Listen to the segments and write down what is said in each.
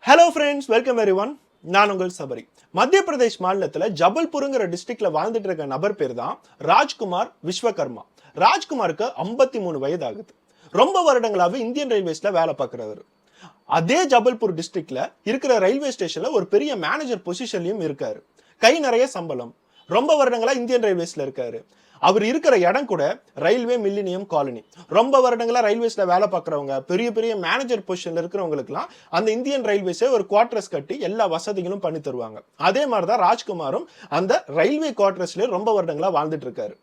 Hello friends, welcome everyone. நான் உங்கள் சபரி. மத்திய பிரதேஷ் மாநிலத்தில் ஜபல்பூருங்கிற டிஸ்ட்ரிக்ட்ல வாழ்ந்துட்டு இருக்க நபர் பேர் தான் ராஜ்குமார் விஸ்வகர்மா. ராஜ்குமாருக்கு 53 வயது ஆகுது. ரொம்ப வருடங்களாவே இந்தியன் ரயில்வேஸ்ல வேலை பார்க்கிறவர். அதே ஜபல்பூர் டிஸ்ட்ரிக்ட்ல இருக்கிற ரயில்வே ஸ்டேஷன்ல ஒரு பெரிய மேனேஜர் பொசிஷன்லயும் இருக்காரு. கை நிறைய சம்பளம். ரொம்ப வருடங்களா இந்தியன் ரயில்வேஸ்ல இருக்காரு. அவர் இருக்கிற இடம் கூட ரயில்வே மில்லினியம் காலனி. ரொம்ப வருடங்களா ரயில்வேஸ்ல வேலை பார்க்குறவங்க, பெரிய பெரிய மேனேஜர் பொசிஷன்ல இருக்கிறவங்களுக்குலாம் அந்த இந்தியன் ரயில்வேஸே ஒரு குவார்டர்ஸ் கட்டி எல்லா வசதிகளும் பண்ணி தருவாங்க. அதே மாதிரி தான் ராஜ்குமாரும் அந்த ரயில்வே குவார்டர்ஸ்ல ரொம்ப வருடங்களா வாழ்ந்துட்டு இருக்காரு.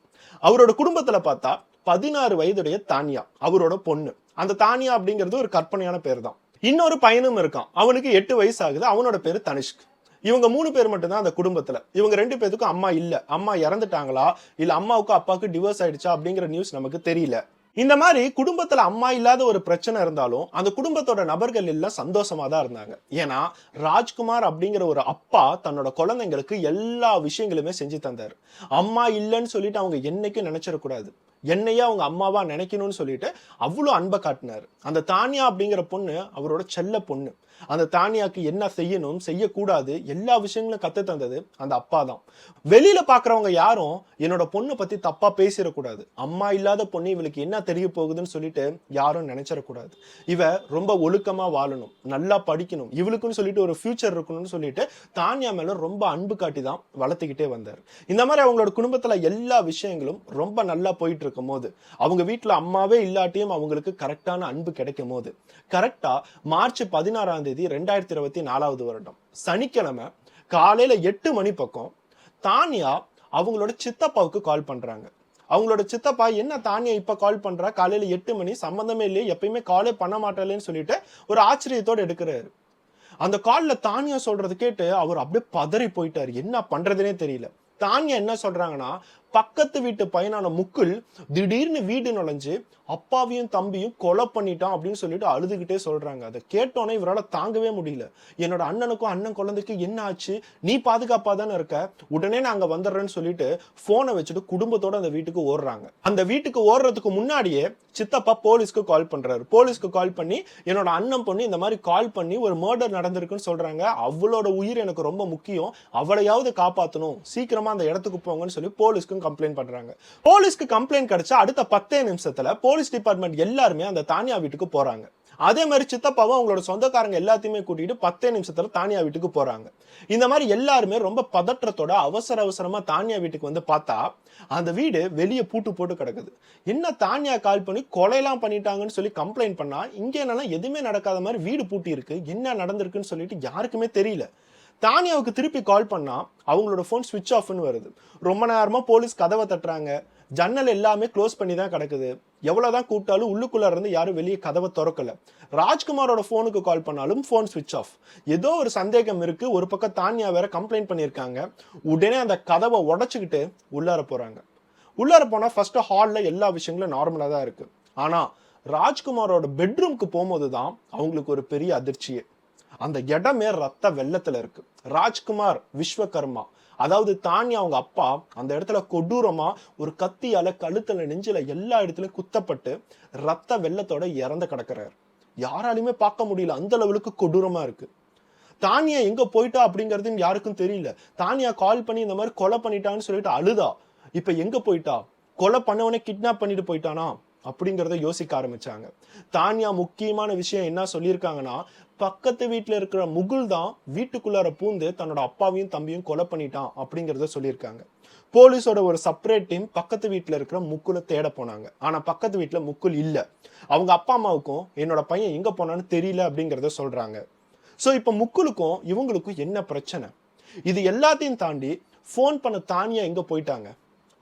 அவரோட குடும்பத்துல பார்த்தா 16 வயதுடைய தானியா அவரோட பொண்ணு. அந்த தானியா அப்படிங்கிறது ஒரு கற்பனையான பேர் தான். இன்னொரு பையனும் இருக்கான். அவனுக்கு 8 வயசு ஆகுது. அவனோட பேரு தனிஷ்க். இவங்க 3 பேர் மட்டும் தான் அந்த குடும்பத்துல. இவங்க 2 பேத்துக்கும் அம்மா இல்ல. அம்மா இறந்துட்டாங்களா இல்ல அம்மாவுக்கும் அப்பாவுக்கு டிவோர்ஸ் ஆயிடுச்சா அப்படிங்கிற நியூஸ் நமக்கு தெரியல. இந்த மாதிரி குடும்பத்துல அம்மா இல்லாத ஒரு பிரச்சனை இருந்தாலும் அந்த குடும்பத்தோட நபர்கள் எல்லாம் சந்தோஷமா தான் இருந்தாங்க. ஏன்னா ராஜ்குமார் அப்படிங்கிற ஒரு அப்பா தன்னோட குழந்தைங்களுக்கு எல்லா விஷயங்களுமே செஞ்சு தந்தாரு. அம்மா இல்லைன்னு சொல்லிட்டு அவங்க என்னைக்கும் நினைச்சிடக்கூடாது. என்னையே அவங்க அம்மாவா நினைக்கணும்னு சொல்லிட்டு அவ்வளவு அன்பை காட்டினாரு. அந்த தானியா அப்படிங்கிற பொண்ணு அவரோட செல்ல பொண்ணு. அந்த தானியாக்கு என்ன செய்யணும் செய்யக்கூடாது எல்லா விஷயங்களும் கத்து தந்தது அந்த அப்பா தான். வெளியில பாக்குறவங்க யாரும் என்னோட பொண்ணு பத்தி தப்பா பேசிடக்கூடாது, அம்மா இல்லாத பொண்ணு இவளுக்கு என்ன தெரிய போகுதுன்னு சொல்லிட்டு யாரும் நினைச்சிடக்கூடாது. இவ ரொம்ப ஒழுக்கமா வாழணும், நல்லா படிக்கணும், இவளுக்குன்னு சொல்லிட்டு ஒரு ஃபியூச்சர் இருக்கணும்னு சொல்லிட்டு தானியா மேல ரொம்ப அன்பு காட்டி தான் வளர்த்துக்கிட்டே வந்தார். இந்த மாதிரி அவங்களோட குடும்பத்துல எல்லா விஷயங்களும் ரொம்ப நல்லா போயிட்டு இருக்கும் போது, அவங்க வீட்டுல அம்மாவே இல்லாட்டியும் அவங்களுக்கு கரெக்டான அன்பு கிடைக்கும் போது, கரெக்டா மார்ச் 16 2024 வருடம் சனிக்கிழமை காலையில 8 மணி பக்கம் தானியா அவங்களோட சித்தப்பாவுக்கு கால் பண்றாங்க. அவங்களோட சித்தப்பா, என்ன தானியா இப்ப கால் பண்றா, காலையில 8 மணி, சம்பந்தமே இல்லையே, எப்பயுமே காலே பண்ண மாட்டாளேன்னு சொல்லிட்டு ஒரு ஆச்சரியத்தோட எடுக்கிறாரு. அந்த கால்ல தானியா சொல்றது கேட்டு அவர் அப்படியே பதறி போயிட்டாரு. என்ன பண்றதுனே தெரியல. தானியா என்ன சொல்றாங்கன்னா, பக்கத்து வீட்டு பையனான முக்குல் திடீர்னு வீடு நுழைஞ்சு அப்பாவையும் தம்பியும் கொலை பண்ணிட்டான் அப்படின்னு சொல்லிட்டு அழுதுகிட்டே சொல்றாங்க. அதை கேட்டோன்னே இவரால் தாங்கவே முடியல. என்னோட அண்ணனுக்கும் அண்ணன் குழந்தைக்கு என்ன ஆச்சு, நீ பாதுகாப்பா தானே இருக்க, உடனே நாங்க வந்துடுறேன்னு சொல்லிட்டு போனை வச்சுட்டு குடும்பத்தோட அந்த வீட்டுக்கு ஓடுறாங்க. அந்த வீட்டுக்கு ஓடுறதுக்கு முன்னாடியே சித்தப்பா போலீஸ்க்கு கால் பண்றாரு. போலீஸ்க்கு கால் பண்ணி என்னோட அண்ணன் பொண்ணு இந்த மாதிரி கால் பண்ணி ஒரு மர்டர் நடந்திருக்குன்னு சொல்றாங்க, அவளோட உயிர் எனக்கு ரொம்ப முக்கியம், அவளையாவது காப்பாற்றணும், சீக்கிரமா அந்த இடத்துக்கு போங்கன்னு சொல்லி போலீஸ்க்கு கம்ப்ளைண்ட் பண்றாங்க. போலீஸ்க்கு கம்ப்ளைண்ட் கிடைச்சா அடுத்த 10 நிமிஷத்துல போலீஸ் டிபார்ட்மெண்ட் எல்லாருமே அந்த தானியா வீட்டுக்கு போறாங்க. அதே மாதிரி சித்தப்பாவும் அவங்களோட சொந்தக்காரங்க எல்லாத்தையுமே கூட்டிட்டு 10 நிமிஷத்துல தானியா வீட்டுக்கு போறாங்க. இந்த மாதிரி எல்லாருமே ரொம்ப பதற்றத்தோட அவசர அவசரமா தானியா வீட்டுக்கு வந்து பார்த்தா அந்த வீடு வெளியே பூட்டு போட்டு கிடக்குது. என்ன தானியா கால் பண்ணி கொலையெல்லாம் பண்ணிட்டாங்கன்னு சொல்லி கம்ப்ளைண்ட் பண்ணா, இங்க என்னன்னா எதுவுமே நடக்காத மாதிரி வீடு பூட்டி இருக்கு, என்ன நடந்திருக்குன்னு சொல்லிட்டு யாருக்குமே தெரியல. தானியாவுக்கு திருப்பி கால் பண்ணா அவங்களோட போன் ஸ்விட்ச் ஆஃப்னு வருது. ரொம்ப நேரமா போலீஸ் கதவை தட்டுறாங்க. ஜன்னல் எல்லாமே க்ளோஸ் பண்ணி தான் கிடக்குது. எவ்வளவுதான் கூப்பிட்டாலும் உள்ளுக்குள்ள இருந்து யாரும் வெளியே கதவை திறக்கல. ராஜ்குமாரோட போனுக்கு கால் பண்ணாலும் போன் ஸ்விட்ச் ஆஃப். ஏதோ ஒரு சந்தேகம் இருக்கு. ஒரு பக்கம் தானியா வேற கம்ப்ளைண்ட் பண்ணியிருக்காங்க. உடனே அந்த கதவை உடைச்சுக்கிட்டு உள்ளார போறாங்க. உள்ளார போனா ஃபர்ஸ்ட் ஹால்ல எல்லா விஷயங்களும் நார்மலா தான் இருக்கு. ஆனா ராஜ்குமாரோட பெட்ரூம்க்கு போகும்போது தான் அவங்களுக்கு ஒரு பெரிய அதிர்ச்சியே. அந்த இடமே ரத்த வெள்ளத்துல இருக்கு. ராஜ்குமார் விஸ்வகர்மா, அதாவது தானியா அவங்க அப்பா, அந்த இடத்துல கொடூரமா ஒரு கத்தியால கழுத்துல நெஞ்சில எல்லா இடத்துலயும் குத்தப்பட்டு ரத்த வெள்ளத்தோட இறந்து கிடக்குறாரு. யாராலுமே பார்க்க முடியல, அந்த லெவலுக்கு கொடூரமா இருக்கு. தானியா எங்க போயிட்டா அப்படிங்கிறது யாருக்கும் தெரியல. தானியா கால் பண்ணி இந்த மாதிரி கொலை பண்ணிட்டான்னு சொல்லிட்டு அழுதா. இப்ப எங்க போயிட்டா, கொலை பண்ணவனே கிட்னாப் பண்ணிட்டு போயிட்டானா அப்படிங்கிறத யோசிக்க ஆரம்பிச்சாங்க. தானியா முக்கியமான விஷயம் என்ன சொல்லியிருக்காங்கன்னா, பக்கத்து வீட்டுல இருக்கிற முகுல் தான் வீட்டுக்குள்ளார பூந்து தன்னோட அப்பாவையும் தம்பியும் கொலை பண்ணிட்டான் அப்படிங்கிறத சொல்லியிருக்காங்க. போலீஸோட ஒரு செப்பரேட் டீம் பக்கத்து வீட்டுல இருக்கிற முக்குலை தேட போனாங்க. ஆனா பக்கத்து வீட்டுல முக்குல் இல்ல. அவங்க அப்பா அம்மாவுக்கும் என்னோட பையன் எங்க போனான்னு தெரியல அப்படிங்கிறத சொல்றாங்க. சோ இப்ப முக்குலுக்கும் இவங்களுக்கும் என்ன பிரச்சனை, இது எல்லாத்தையும் தாண்டி போன் பண்ண தானியா எங்க போயிட்டாங்க,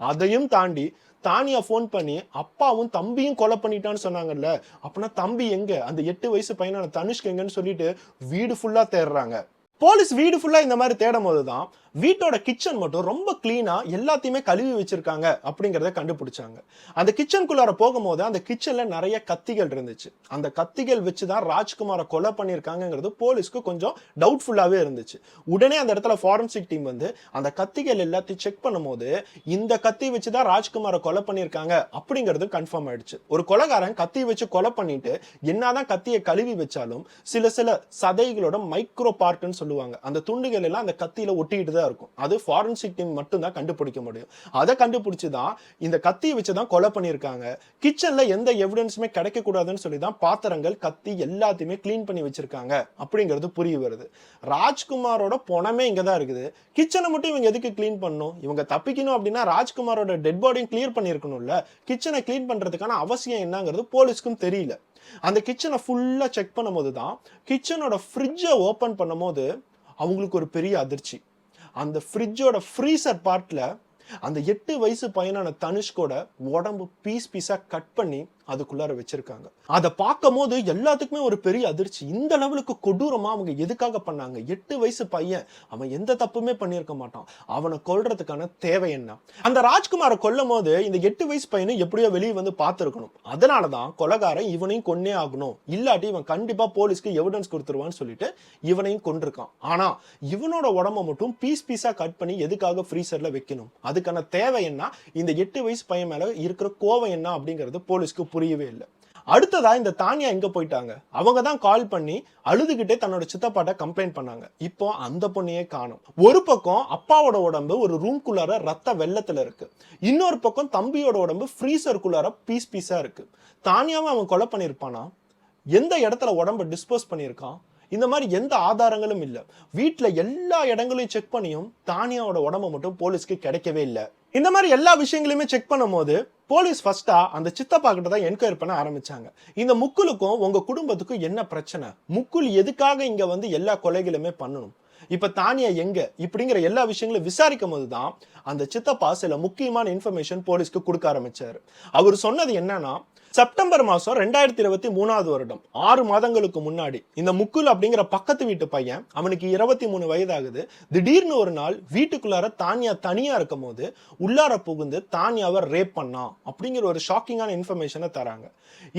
அதையும் தாண்டி தானியா போன் பண்ணி அப்பாவும் தம்பியும் கொலை பண்ணிட்டான்னு சொன்னாங்கல்ல, அப்படின்னா தம்பி எங்க, அந்த 8 வயசு பையனான தனுஷ்க் எங்கன்னு சொல்லிட்டு வீடு ஃபுல்லா தேடுறாங்க. போலீஸ் வீடு ஃபுல்லா இந்த மாதிரி தேடும் போதுதான் வீட்டோட கிச்சன் மட்டும் ரொம்ப கிளீனா எல்லாத்தையுமே கழுவி வச்சிருக்காங்க அப்படிங்கறத கண்டுபிடிச்சாங்க. அந்த கிச்சனுக்குள்ளார போகும்போது அந்த கிச்சன்ல நிறைய கத்திகள் இருந்துச்சு. அந்த கத்திகள் வச்சுதான் ராஜ்குமாரை கொலை பண்ணிருக்காங்கிறது போலீஸ்க்கு கொஞ்சம் டவுட்ஃபுல்லாவே இருந்துச்சு. உடனே அந்த இடத்துல ஃபாரன்சிக் டீம் வந்து அந்த கத்திகள் எல்லாத்தையும் செக் பண்ணும்போது இந்த கத்தி வச்சுதான் ராஜ்குமாரை கொலை பண்ணிருக்காங்க அப்படிங்கிறது கன்ஃபார்ம் ஆயிடுச்சு. ஒரு கொலைகாரன் கத்தி வச்சு கொலை பண்ணிட்டு என்னதான் கத்தியை கழுவி வச்சாலும் சில சதைகளோட மைக்ரோ பார்ட்னு சொல்லுவாங்க, அந்த துண்டுகள் எல்லாம் அந்த கத்தியில ஒட்டிக்கிட்டு தான் இருக்கும். அது ஃபாரன்சிக் டீம் மட்டும் தான் கண்டுபிடிக்க முடியும். அதை கண்டுபிடிச்சு தான் இந்த கத்தியை வச்சு தான் கொலை பண்ணிருக்காங்க. கிச்சன்ல எந்த எவிடன்ஸுமே கிடைக்க கூடாதுன்னு சொல்லி தான் பாத்திரங்கள், கத்தி எல்லாத்தையுமே கிளீன் பண்ணி வச்சிருக்காங்க அப்படிங்கிறது புரிய வருது. ராஜ்குமாரோட பணமே இங்க தான் இருக்குது. கிச்சனை மட்டும் இவங்க எதுக்கு கிளீன் பண்ணணும்? இவங்க தப்பிக்கணும் அப்படின்னா ராஜ்குமாரோட டெட் பாடியும் கிளியர் பண்ணிருக்கணும்ல. கிச்சனை கிளீன் பண்றதுக்கான அவசியம் என்னங்கிறது போலீஸ்க்கும் தெரியல. அந்த கிச்சனை ஃபுல்லா செக் பண்ணும்போது தான் கிச்சனோட ஃப்ரிட்ஜை ஓபன் பண்ணும்போது அவங்களுக்கு ஒரு பெரிய அதிர்ச்சி. அந்த ஃப்ரிட்ஜோட ஃப்ரீசர் பார்ட்ல அந்த 8 வயசு பையனான தனுஷ்கோட உடம்பு பீஸ் பீஸா கட் பண்ணி அதுக்குள்ளார வச்சிருக்காங்க. அதை பார்க்கும் போது எல்லாத்துக்குமே ஒரு பெரிய அதிர்ச்சி. இந்த லெவலுக்கு கொடூரமா அவங்க எதுக்காக பண்ணாங்க? 8 வயசு பையன், அவன் எந்த தப்புமே பண்ணியிருக்க மாட்டான். அவனை கொல்றதுக்கான தேவை என்ன? அந்த ராஜ்குமாரை கொல்லும் போது இந்த 8 வயசு பையனை எப்படியோ வெளியே வந்து பார்த்திருக்கணும். அதனாலதான் கொலைகாரன் இவனையும் கொன்னே ஆகணும், இல்லாட்டி இவன் கண்டிப்பா போலீஸ்க்கு எவிடன்ஸ் கொடுத்துருவான்னு சொல்லிட்டு இவனையும் கொண்டிருக்கான். ஆனா இவனோட உடம்ப மட்டும் பீஸ் பீஸா கட் பண்ணி எதுக்காக ஃப்ரீசர்ல வைக்கணும்? அதுக்கான தேவை என்ன? இந்த 8 வயசு பையன் மேல இருக்கிற கோவம் என்ன அப்படிங்கிறது போலீஸ்க்கு புரியவே இல்லை. அடுத்ததா இந்த தானியா எங்க போயிட்டாங்க? அவங்க தான் கால் பண்ணி அழுதுகிட்டே தன்னோட சித்தப்பாட்ட கம்ப்ளைண்ட் பண்ணாங்க. இப்போ அந்த பொண்ணையே காணோம். ஒரு பக்கம் அப்பாவோட உடம்பு ஒரு ரூம்குள்ளார ரத்த வெள்ளத்துல இருக்கு, இன்னொரு பக்கம் தம்பியோட உடம்பு ஃப்ரீசருக்குள்ளார பீஸ் பீஸா இருக்கு. தானியாவை அவன் கொலை பண்ணிருப்பானா? எந்த இடத்துல உடம்ப டிஸ்போஸ் பண்ணிருக்கான்? இந்த மாதிரி எந்த ஆதாரங்களும் இல்ல. வீட்டுல எல்லா இடங்களையும் செக் பண்ணியும் தானியாவோட உடம்ப மட்டும் போலீஸ்க்கு கிடைக்கவே இல்லை. இந்த மாதிரி எல்லா விஷயங்களையுமே செக் பண்ணும்போது போலீஸ் ஃபர்ஸ்டா அந்த சித்தப்பா கிட்ட தான் என்கொயரி பண்ண ஆரம்பிச்சாங்க. இந்த முக்குலுக்கும் உங்க குடும்பத்துக்கும் என்ன பிரச்சனை? முக்குல் எதுக்காக இங்க வந்து எல்லா கொலைகளுமே பண்ணணும்? இப்ப தானியா எங்க? இப்படிங்கிற எல்லா விஷயங்களும் விசாரிக்கும் போதுதான் அந்த சித்தப்பா சில முக்கியமான இன்ஃபர்மேஷன் போலீஸ்க்கு கொடுக்க ஆரம்பிச்சாரு. அவர் சொன்னது என்னன்னா, செப்டம்பர் மாசம் 2023 வருடம் 6 மாதங்களுக்கு முன்னாடி இந்த முக்குல் அப்படிங்கிற பக்கத்து வீட்டு பையன், அவனுக்கு 23 வயது ஆகுது. திடீர்னு ஒரு நாள் வீட்டுக்குள்ளார தானியா தனியா இருக்கும் போது உள்ளார புகுந்து தானியாவை ரேப் பண்ணான் அப்படிங்கிற ஒரு ஷாக்கிங்கான இன்ஃபர்மேஷனை தராங்க.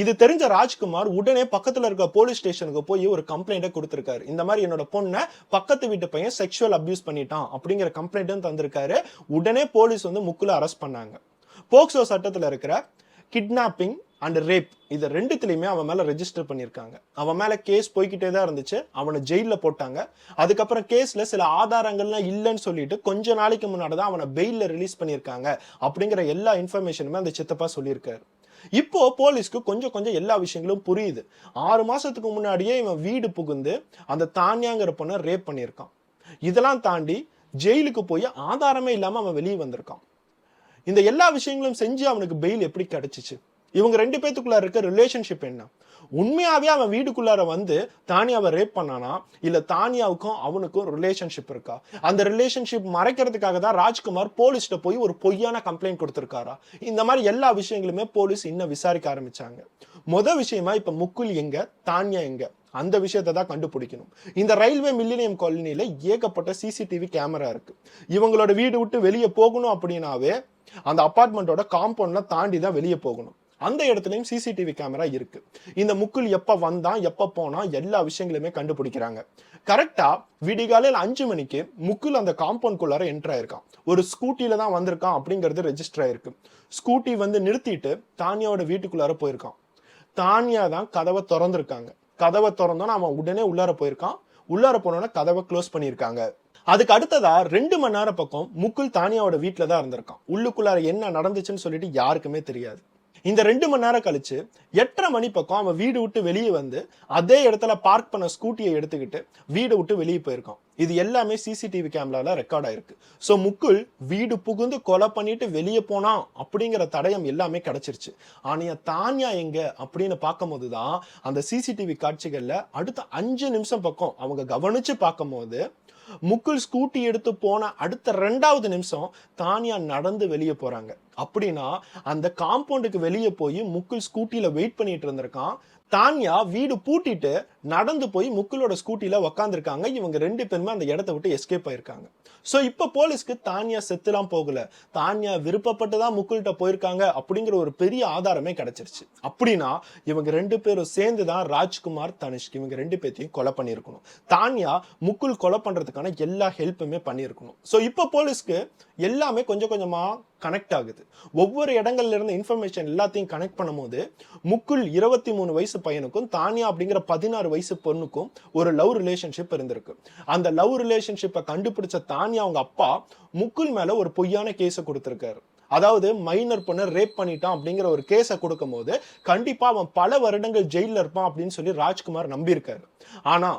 இது தெரிஞ்ச ராஜ்குமார் உடனே பக்கத்துல இருக்க போலீஸ் ஸ்டேஷனுக்கு போய் ஒரு கம்ப்ளைண்ட்டை கொடுத்திருக்காரு. இந்த மாதிரி என்னோட பொண்ணை பக்கத்து வீட்டு பையன் செக்ஷுவல் அபியூஸ் பண்ணிட்டான் அப்படிங்கிற கம்ப்ளைண்ட்டும் தந்திருக்காரு. உடனே போலீஸ் வந்து முக்குல அரெஸ்ட் பண்ணாங்க. போக்சோ சட்டத்துல இருக்கிற கிட்னாப்பிங் அண்ட் ரேப் இது ரெண்டுத்திலையுமே அவன் மேல ரெஜிஸ்டர் பண்ணிருக்காங்க. அவன் மேல கேஸ் போய்கிட்டே தான் இருந்துச்சு. அவனை ஜெயில போட்டாங்க. அதுக்கப்புறம் கேஸ்ல சில ஆதாரங்கள்லாம் இல்லைன்னு சொல்லிட்டு கொஞ்ச நாளைக்கு முன்னாடி தான் அவனை பெயில்ல ரிலீஸ் பண்ணிருக்காங்க அப்படிங்கிற எல்லா இன்ஃபர்மேஷனுமே அந்த சித்தப்பா சொல்லியிருக்காரு. இப்போ போலீஸ்க்கு கொஞ்சம் கொஞ்சம் எல்லா விஷயங்களும் புரியுது. 6 மாசத்துக்கு முன்னாடியே இவன் வீடு புகுந்து அந்த தானியாங்கிற பொண்ணை ரேப் பண்ணியிருக்கான். இதெல்லாம் தாண்டி ஜெயிலுக்கு போய் ஆதாரமே இல்லாம அவன் வெளியே வந்திருக்கான். இந்த எல்லா விஷயங்களும் செஞ்சு அவனுக்கு பெயில் எப்படி கிடைச்சிச்சு? இவங்க 2 பேத்துக்குள்ள இருக்க ரிலேஷன்ஷிப் என்ன? உண்மையாவே அவன் வீடுக்குள்ளார வந்து தானியாவை ரேப் பண்ணானா, இல்ல தானியாவுக்கும் அவனுக்கும் ரிலேஷன்ஷிப் இருக்கா? அந்த ரிலேஷன்ஷிப் மறைக்கிறதுக்காக தான் ராஜ்குமார் போலீஸ்ட்ட போய் ஒரு பொய்யான கம்ப்ளைண்ட் கொடுத்திருக்காரா? இந்த மாதிரி எல்லா விஷயங்களுமே போலீஸ் இன்னும் விசாரிக்க ஆரம்பிச்சாங்க. விஷயமா இப்ப முக்குல் எங்க, தானியா எங்க, அந்த விஷயத்தை தான் கண்டுபிடிக்கணும். இந்த ரயில்வே மில்லினியம் காலனில ஏகப்பட்ட சிசிடிவி கேமரா இருக்கு. இவங்களோட வீடு விட்டு வெளியே போகணும் அப்படின்னாவே அந்த அபார்ட்மெண்டோட காம்பவுண்ட்ல தாண்டி தான் வெளியே போகணும். அந்த இடத்துலயும் சிசிடிவி கேமரா இருக்கு. இந்த முக்குல் எப்ப வந்தான், எப்ப போனா, எல்லா விஷயங்களுமே கண்டுபிடிக்கிறாங்க. கரெக்டா விடிகாலையில் 5 மணிக்கு முக்குல் அந்த காம்பவுண்ட் குள்ளார என்டர் ஆயிருக்கான். ஒரு ஸ்கூட்டில தான் வந்திருக்கான் அப்படிங்கிறது ரெஜிஸ்டர் ஆயிருக்கு. ஸ்கூட்டி வந்து நிறுத்திட்டு தானியாவோட வீட்டுக்குள்ளார போயிருக்கான். தானியா தான் கதவை திறந்திருக்காங்க. கதவை திறந்தோன்னா அவன் உடனே உள்ளார போயிருக்கான். உள்ளார போனோன்னா கதவை க்ளோஸ் பண்ணியிருக்காங்க. அதுக்கு அடுத்ததா 2 மணி நேரம் பக்கம் முக்குல் தானியாவோட வீட்டுல தான் இருந்திருக்கான். உள்ளுக்குள்ளார என்ன நடந்துச்சுன்னு சொல்லிட்டு யாருக்குமே தெரியாது. இந்த 2 மணி நேரம் கழிச்சு 8:30 மணி பக்கம் அவன் வீடு விட்டு வெளியே வந்து அதே இடத்துல பார்க் பண்ண ஸ்கூட்டியை எடுத்துக்கிட்டு வீடு விட்டு வெளியே போயிருக்கான். இது எல்லாமே சிசிடிவி கேமரால ரெக்கார்ட் ஆயிருக்கு. சோ முக்குல் வீடு புகுந்து கொலை பண்ணிட்டு வெளியே போனா அப்படிங்கிற தடயம் எல்லாமே கிடைச்சிருச்சு. ஆனா தானியா எங்க அப்படின்னு பார்க்கும் போதுதான் அந்த சிசிடிவி காட்சிகள்ல அடுத்த 5 நிமிஷம் பக்கம் அவங்க கவனிச்சு பார்க்கும் போது முக்குல் ஸ்கூட்டி எடுத்து போன அடுத்த 2வது நிமிஷம் தானியா நடந்து வெளியே போறாங்க. அப்படின்னா அந்த காம்பவுண்டுக்கு வெளியே போய் முக்குல் ஸ்கூட்டில வெயிட் பண்ணிட்டு இருந்திருக்கான். தானியா வீடு பூட்டிட்டு நடந்து போய் முக்குலோட ஸ்கூட்டில உக்காந்துருக்காங்க. இவங்க 2 பேருமே அந்த இடத்த விட்டு எஸ்கேப் ஆயிருக்காங்க. சோ இப்ப போலீஸ்க்கு தானியா செத்துலாம் போகல. தானியா விருப்பப்பட்டு தான் முக்குல்ட்ட போயிருக்காங்க அப்படிங்கிற ஒரு பெரிய ஆதாரமே கிடைச்சிருச்சு. அப்படின்னா இவங்க 2 பேரும் சேர்ந்து தான் ராஜ்குமார், தனிஷ்க் இவங்க 2 பேத்தையும் கொலை பண்ணியிருக்கணும். தானியா முக்குல் கொலை பண்றதுக்கான எல்லா ஹெல்ப்புமே பண்ணியிருக்கணும். சோ இப்ப போலீஸ்க்கு எல்லாமே கொஞ்சம் கொஞ்சமா கனெக்ட் ஆகுது. ஒவ்வொரு இடங்கள்ல இருந்து இன்ஃபர்மேஷன் எல்லாத்தையும் கனெக்ட் பண்ணும்போது முக்குல் 23 வயசு பையனுக்கும் தானியா அப்படிங்கிற 16 வயசு பொண்ணுக்கும் ஒரு லவ் ரிலேஷன்ஷிப் இருந்திருக்கு. அந்த லவ் ரிலேஷன்ஷிப்பை கண்டுபிடிச்ச தானியா அவங்க அப்பா முக்குல் மேல ஒரு பொய்யான கேஸை கொடுத்திருக்காரு. அதாவது மைனர் பொண்ணை ரேப் பண்ணிட்டான் அப்படிங்கிற ஒரு கேஸை கொடுக்கும் போது கண்டிப்பா அவன் பல வருடங்கள் ஜெயில இருப்பான் அப்படின்னு சொல்லி ராஜ்குமார் நம்பியிருக்காரு. ஆனா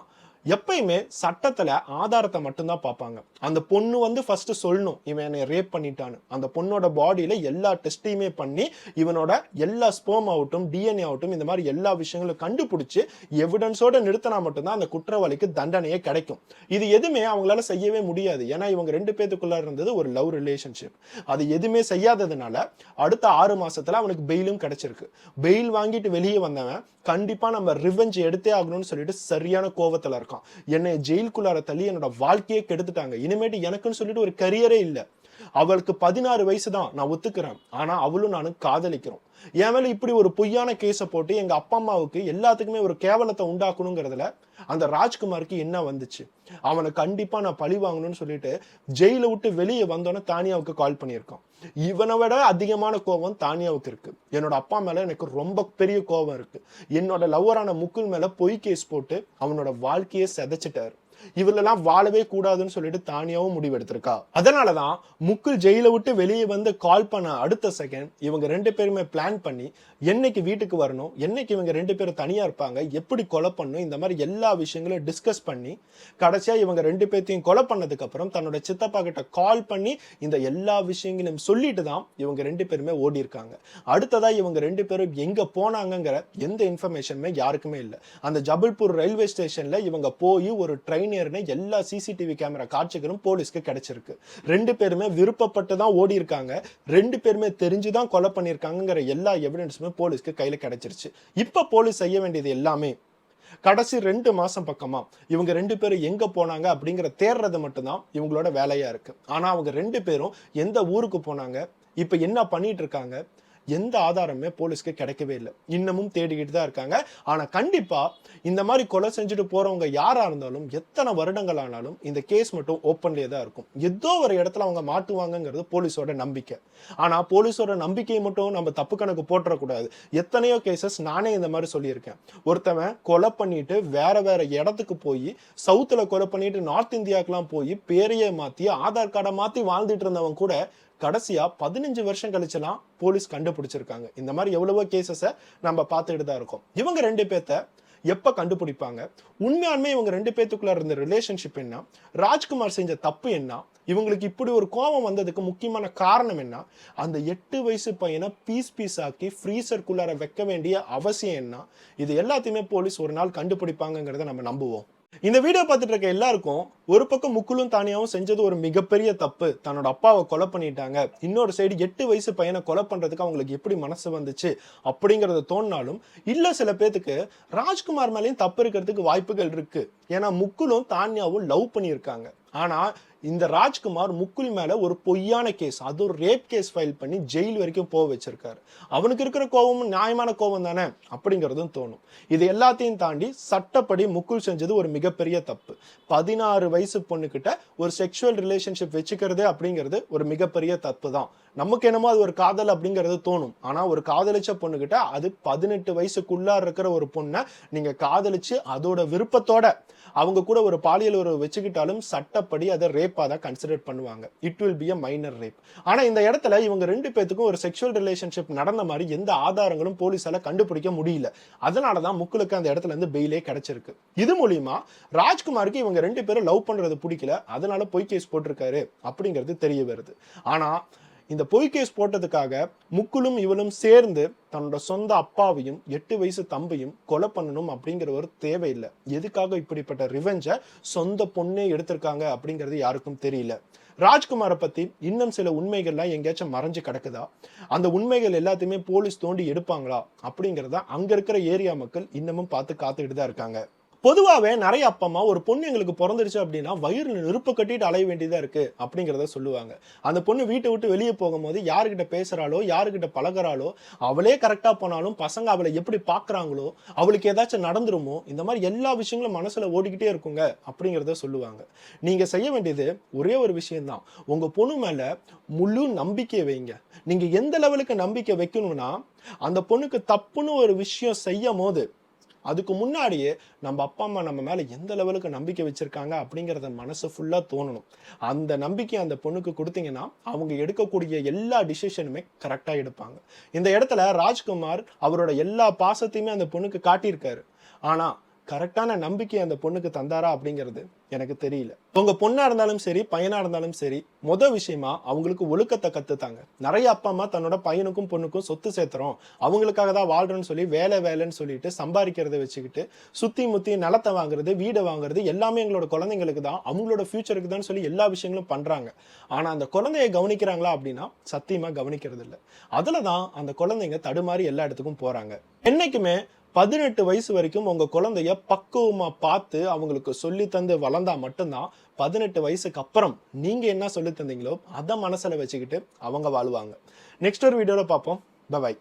எப்பயுமே சட்டத்துல ஆதாரத்தை மட்டும்தான் பார்ப்பாங்க. அந்த பொண்ணு வந்து ஃபர்ஸ்ட் சொல்லணும் இவன் என்னை ரேப் பண்ணிட்டான்னு. அந்த பொண்ணோட பாடியில எல்லா டெஸ்டையுமே பண்ணி இவனோட எல்லா ஸ்பெர்ம் ஆகட்டும், டிஎன்ஏ ஆகட்டும், இந்த மாதிரி எல்லா விஷயங்களும் கண்டுபிடிச்சு எவிடன்ஸோட நிறுத்தினா மட்டும்தான் அந்த குற்றவாளிக்கு தண்டனையே கிடைக்கும். இது எதுவுமே அவங்களால செய்யவே முடியாது. ஏன்னா இவங்க 2 பேத்துக்குள்ள இருந்தது ஒரு லவ் ரிலேஷன்ஷிப். அது எதுவுமே செய்யாததுனால அடுத்த 6 மாசத்துல அவனுக்கு பெயிலும் கிடைச்சிருக்கு. பெயில் வாங்கிட்டு வெளியே வந்தவன் கண்டிப்பா நம்ம ரிவெஞ்ச் எடுத்தே ஆகணும்னு சொல்லிட்டு சரியான கோவத்துல இருக்கான். என்னை ஜெயிலுக்குள்ளார தள்ளி என்னோட வாழ்க்கையே கெடுத்துட்டாங்க. இனிமேட்டு எனக்குன்னு சொல்லிட்டு ஒரு கரியரே இல்ல. அவளுக்கு 16 வயசு தான், நான் ஒத்துக்கிறேன். ஆனா அவளும் நானும் காதலிக்கிறோம். என் மேல இப்படி ஒரு பொய்யான கேஸை போட்டு எங்க அப்பா அம்மாவுக்கு எல்லாத்துக்குமே ஒரு கேவலத்தை உண்டாக்கணுங்கிறதுல அந்த ராஜ்குமாருக்கு என்ன வந்துச்சு? அவனை கண்டிப்பா நான் பழி வாங்கணும்னு சொல்லிட்டு ஜெயில விட்டு வெளியே வந்தோன்னே தானியாவுக்கு கால் பண்ணியிருக்கான். இவனை விட அதிகமான கோபம் தானியாவுக்கு இருக்கு. என்னோட அப்பா மேல எனக்கு ரொம்ப பெரிய கோபம் இருக்கு. என்னோட லவ்வரான முக்குல் மேல பொய் கேஸ் போட்டு அவனோட வாழ்க்கையை சிதைச்சிட்டாரு. இவரெல்லாம் வாழவே கூடாதுன்னு சொல்லிட்டு தானியாவும் முடிவெடுத்திருக்கா. அதனாலதான் முக்குல் ஜெயில விட்டு வெளியே வந்து கால் பண்ண அடுத்த செகண்ட் இவங்க 2 பேருமே பிளான் பண்ணி என்னைக்கு வீட்டுக்கு வரணும், என்னைக்கு இவங்க 2 பேரும் தனியா இருப்பாங்க, எப்படி கொலை பண்ணணும், இந்த மாதிரி எல்லா விஷயங்களும் டிஸ்கஸ் பண்ணி கடைசியா இவங்க 2 பேர்த்தையும் கொலை பண்ணதுக்கு அப்புறம் தன்னோட சித்தப்பா கிட்ட கால் பண்ணி இந்த எல்லா விஷயங்களையும் சொல்லிட்டு தான் இவங்க 2 பேருமே ஓடி இருக்காங்க. அடுத்ததா இவங்க 2 பேரும் எங்க போனாங்கிற எந்த இன்ஃபர்மேஷனுமே யாருக்குமே இல்லை. அந்த ஜபல்பூர் ரயில்வே ஸ்டேஷன்ல இவங்க போய் ஒரு ட்ரெயின் ஏறின எல்லா சிசிடிவி கேமரா காட்சிகளும் போலீஸ்க்கு கிடைச்சிருக்கு. 2 பேருமே விருப்பப்பட்டு தான் ஓடி இருக்காங்க. 2 பேருமே தெரிஞ்சுதான் கொலை பண்ணிருக்காங்கிற எல்லா எவிடன்ஸுமே போலீஸ்க்கு கையில கிடைச்சிருச்சு. இப்ப போலீஸ் செய்ய வேண்டியது எல்லாமே கடைசி 2 மாசம் பக்கமா இவங்க 2 பேரும் எங்க போனாங்க அப்படிங்கிற தேடுறது மட்டும்தான் இவங்களோட வேலையா இருக்கு. ஆனா அவங்க 2 பேரும் எந்த ஊருக்கு போனாங்க, இப்ப என்ன பண்ணிட்டு இருக்காங்க, எந்த ஆதாரமே போலீஸ்க்கு கிடைக்கவே இல்லை. இன்னமும் தேடிக்கிட்டு தான் இருக்காங்க. ஆனா கண்டிப்பா இந்த மாதிரி கொலை செஞ்சுட்டு போறவங்க யாரா இருந்தாலும் எத்தனை வருடங்கள் ஆனாலும் இந்த கேஸ் மட்டும் ஓப்பன்லயே தான் இருக்கும். ஏதோ ஒரு இடத்துல அவங்க மாட்டுவாங்கங்கிறது போலீஸோட நம்பிக்கை. ஆனா போலீஸோட நம்பிக்கையை மட்டும் நம்ம தப்பு கணக்கு போட்டுறக்கூடாது. எத்தனையோ கேசஸ் நானே இந்த மாதிரி சொல்லியிருக்கேன். ஒருத்தவன் கொலை பண்ணிட்டு வேற வேற இடத்துக்கு போய் சவுத்துல கொலை பண்ணிட்டு நார்த் இந்தியாவுக்குலாம் போய் பேரையே மாத்தி ஆதார் கார்டை மாத்தி வாழ்ந்துட்டு இருந்தவன் கூட கடைசியா 15 வருஷம் கழிச்சுலாம் போலீஸ் கண்டுபிடிச்சிருக்காங்க. இந்த மாதிரி எவ்வளவோ கேசஸை நம்ம பார்த்துட்டு தான் இருக்கோம். இவங்க 2 பேர்த்த எப்ப கண்டுபிடிப்பாங்க? உண்மையாலுமே இவங்க 2 பேத்துக்குள்ள இருந்த ரிலேஷன்ஷிப் என்ன? ராஜ்குமார் செஞ்ச தப்பு என்ன? இவங்களுக்கு இப்படி ஒரு கோபம் வந்ததுக்கு முக்கியமான காரணம் என்ன? அந்த 8 வயசு பையனை பீஸ் ஆக்கி ஃப்ரீசருக்குள்ளார வைக்க வேண்டிய அவசியம் என்ன? இது எல்லாத்தையுமே போலீஸ் ஒரு நாள் கண்டுபிடிப்பாங்கிறத நம்ம நம்புவோம். இந்த வீடியோ பார்த்துட்டு இருக்க எல்லாருக்கும் ஒரு பக்கம் முக்குலும் தானியாவும் செஞ்சது ஒரு மிகப்பெரிய தப்பு, தன்னோட அப்பாவை கொலை பண்ணிட்டாங்க. இன்னொரு சைடு 8 வயசு பையனை கொலை பண்றதுக்கு அவங்களுக்கு எப்படி மனசு வந்துச்சு அப்படிங்கறது தோணினாலும் இல்ல சில பேத்துக்கு ராஜ்குமார் மேலேயும் தப்பு இருக்கிறதுக்கு வாய்ப்புகள் இருக்கு. ஏன்னா முக்குலும் தானியாவும் லவ் பண்ணியிருக்காங்க. ஆனா இந்த ராஜ்குமார் முக்குல் மேல ஒரு பொய்யான கேஸ், அது ஒரு ரேப் கேஸ் ஃபைல் பண்ணி ஜெயில் வரைக்கும் போக வச்சிருக்காரு. அவனுக்கு இருக்கிற கோபமும் நியாயமான கோபம் தானே அப்படிங்கிறதும் தோணும். இது எல்லாத்தையும் தாண்டி சட்டப்படி முக்குல் செஞ்சது ஒரு மிகப்பெரிய தப்பு. 16 வயசு பொண்ணு கிட்ட ஒரு செக்ஷுவல் ரிலேஷன்ஷிப் வச்சுக்கிறது அப்படிங்கிறது ஒரு மிகப்பெரிய தப்பு தான். நமக்கு என்னமோ அது ஒரு காதல் அப்படிங்கிறது தோணும். ஆனா ஒரு காதலிச்ச பொண்ணு கிட்ட, அது 18 வயசுக்குள்ளா இருக்கிற ஒரு பொண்ணை நீங்க காதலிச்சு அதோட விருப்பத்தோட அவங்க கூட ஒரு பாலியல் உறவு வச்சுக்கிட்டாலும் சட்டப்படி அதை ரேப்பா தான் கன்சிடர் பண்ணுவாங்க. It will be a minor rape. ஆனா இந்த இடத்துல இவங்க 2 பேத்துக்கும் ஒரு செக்ஷுவல் ரிலேஷன்ஷிப் நடந்த மாதிரி எந்த ஆதாரங்களும் போலீஸால கண்டுபிடிக்க முடியல. அதனாலதான் முக்குலுக்கு அந்த இடத்துல இருந்து பெயிலே கிடைச்சிருக்கு. இது மூலியமா ராஜ்குமாருக்கு இவங்க 2 பேரும் லவ் பண்றது பிடிக்கல, அதனால பொய் கேஸ் போட்டிருக்காரு அப்படிங்கிறது தெரிய வருது. ஆனா இந்த பொய் கேஸ் போட்டதுக்காக முக்குலும் இவளும் சேர்ந்து தன்னோட சொந்த அப்பாவையும் 8 வயசு தம்பியும் கொலை பண்ணணும் அப்படிங்கிற ஒரு தேவையில்லை. எதுக்காக இப்படிப்பட்ட ரிவெஞ்சை சொந்த பொண்ணே எடுத்திருக்காங்க அப்படிங்கிறது யாருக்கும் தெரியல. ராஜ்குமாரை பத்தி இன்னும் சில உண்மைகள்லாம் எங்கேயாச்சும் மறைஞ்சு கிடக்குதா? அந்த உண்மைகள் எல்லாத்தையுமே போலீஸ் தோண்டி எடுப்பாங்களா அப்படிங்கிறத அங்க இருக்கிற ஏரியா மக்கள் இன்னமும் பார்த்து காத்துக்கிட்டு தான் இருக்காங்க. பொதுவாவே நிறைய அப்பா அம்மா ஒரு பொண்ணு எங்களுக்கு பொறந்துருச்சு அப்படின்னா வயிறுல நெருப்பு கட்டிட்டு அலைய வேண்டியதா இருக்கு அப்படிங்கிறத சொல்லுவாங்க. அந்த பொண்ணு வீட்டை விட்டு வெளியே போகும்போது யாருகிட்ட பேசுறாளோ, யாருகிட்ட பழகுறாளோ, அவளே கரெக்டா போனாலும் பசங்க அவளை எப்படி பார்க்கறாங்களோ, அவளுக்கு ஏதாச்சும் நடந்துருமோ, இந்த மாதிரி எல்லா விஷயங்களும் மனசுல ஓடிக்கிட்டே இருக்குங்க அப்படிங்கிறத சொல்லுவாங்க. நீங்க செய்ய வேண்டியது ஒரே ஒரு விஷயம் தான். உங்க பொண்ணு மேல முழு நம்பிக்கை வைங்க. நீங்க எந்த லெவலுக்கு நம்பிக்கை வைக்கணும்னா, அந்த பொண்ணுக்கு தப்புன்னு ஒரு விஷயம் செய்யும்போது அதுக்கு முன்னாடியே நம்ம அப்பா அம்மா நம்ம மேல எந்த லெவலுக்கு நம்பிக்கை வச்சிருக்காங்க அப்படிங்கறத மனசு ஃபுல்லா தோணணும். அந்த நம்பிக்கை அந்த பொண்ணுக்கு கொடுத்தீங்கன்னா அவங்க எடுக்கக்கூடிய எல்லா டிசிஷனுமே கரெக்டா எடுப்பாங்க. இந்த இடத்துல ராஜ்குமார் அவரோட எல்லா பாசத்தையுமே அந்த பொண்ணுக்கு காட்டியிருக்காரு. ஆனா கரெக்டான நம்பிக்கை அந்த பொண்ணுக்கு தந்தாரா அப்படிங்கிறது எனக்கு தெரியல. உங்க பொண்ணா இருந்தாலும் சரி, பையனா இருந்தாலும் சரி, விஷயமா அவங்களுக்கு ஒழுக்கத்தை கத்துத்தாங்க. நிறைய அப்பா அம்மா தன்னோட பையனுக்கும் பொண்ணுக்கும் சொத்து சேர்த்துறோம், அவங்களுக்காக தான் வாழ்றோம்னு சொல்லி வேலைன்னு சொல்லிட்டு சம்பாதிக்கிறத வச்சுக்கிட்டு சுத்தி முத்தி நிலத்தை வாங்குறது, வீடை வாங்குறது எல்லாமே எங்களோட குழந்தைங்களுக்கு தான், அவங்களோட ஃபியூச்சருக்கு தான் சொல்லி எல்லா விஷயங்களும் பண்றாங்க. ஆனா அந்த குழந்தைய கவனிக்கிறாங்களா அப்படின்னா சத்தியமா கவனிக்கிறது இல்ல. அதுலதான் அந்த குழந்தைங்க தடுமாறி எல்லா இடத்துக்கும் போறாங்க. என்னைக்குமே 18 வயசு வரைக்கும் உங்க குழந்தைய பக்குவமா பார்த்து அவங்களுக்கு சொல்லி தந்து வளர்ந்தா மட்டும்தான் 18 வயசுக்கு அப்புறம் நீங்க என்ன சொல்லி தந்தீங்களோ அதை மனசுல வச்சுக்கிட்டு அவங்க வாழ்வாங்க. நெக்ஸ்ட் ஒரு வீடியோல பார்ப்போம். பை.